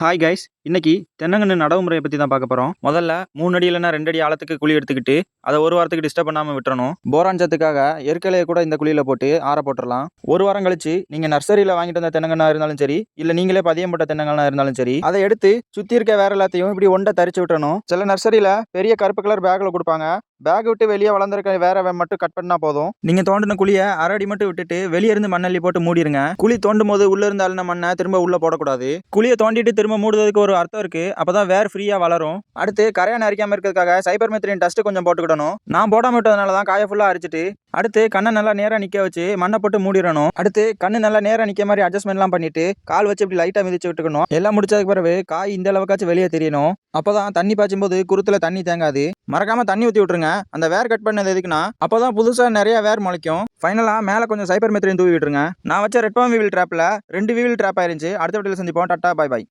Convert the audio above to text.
Hi guys, இன்னைக்கு தென்னங்கன்று நடவு முறையை பற்றி தான் பார்க்க போகிறோம். முதல்ல 3 அடி இல்லைன்னா 2 அடி ஆழத்துக்கு குழி எடுத்துக்கிட்டு அதை ஒரு வாரத்துக்கு டிஸ்டர்ப் பண்ணாமல் விட்டுறணும். போரான் சத்துக்காக எருக்கலையை கூட இந்த குழியில் போட்டு ஆற போட்டுடலாம். ஒரு வாரம் கழிச்சு நீங்கள் நர்சரியில் வாங்கிட்டு வந்த தென்னங்கன்றா இருந்தாலும் சரி, இல்லை நீங்களே பதியம் போட்ட தென்னங்கன்றா இருந்தாலும் சரி, அதை எடுத்து சுற்றி இருக்க வேற எல்லாத்தையும் இப்படி ஒண்டை தரிச்சு விட்டணும். சில நர்சரியில் பெரிய கருப்பு கலர் பேக்கில் கொடுப்பாங்க. பேக் விட்டு வெளியே வளர்ந்துருக்க வேற மட்டும் கட் பண்ணா போதும். நீங்க தோண்டின குழியை அரை அடி மட்டும் விட்டுட்டு வெளியே இருந்து மண்ணள்ளி போட்டு மூடிடுங்க. குழி தோண்டும் போது உள்ள இருந்து அள்ளின மண்ணை திரும்ப உள்ள போடக்கூடாது. குழியை தோண்டிட்டு திரும்ப மூடுறதுக்கு ஒரு அர்த்தம் இருக்கு. அப்பதான் வேர் ஃப்ரீயா வளரும். அடுத்து கரையான் அரிக்காம இருக்கிறதுக்காக சைபர்மெத்ரின் டஸ்ட் கொஞ்சம் போட்டுக்கிடணும். நான் போடாம விட்டதுனால தான் காயை ஃபுல்லா அரிச்சிட்டு அடுத்து கண்ணை நல்லா நேரா நிக்க வச்சு மண்ணை போட்டு மூடிடணும். அடுத்து கண்ணு நல்லா நேரா நிக்க மாதிரி அட்ஜஸ்ட்மெண்ட்லாம் பண்ணிட்டு கால் வச்சு இப்படி லைட்டா மிதிச்சு விட்டுக்கணும். எல்லாம் முடிச்சதுக்கு பிறகு காய் இந்த அளவுக்காச்சும் வெளியே தெரியணும். அப்பதான் தண்ணி பாய்ச்சும் போது குருத்துல தண்ணி தேங்காது. மறக்காம தண்ணி ஊற்றி விட்டுருங்க. அந்த வேர் கட் பண்ணது எதுக்குன்னா அப்பதான் புதுசா நிறைய வேர் முளைக்கும். ஃபைனலா மேல கொஞ்சம் சைபர்மெத்ரின் தூவி விட்டுருங்க. நான் வச்ச ரெட் பாம் வீவில் ட்ராப்ல 2 வீவில் ட்ராப் ஆயிருந்துச்சு. அடுத்த வீடியோல சந்திப்போம். டாடா, பை பை.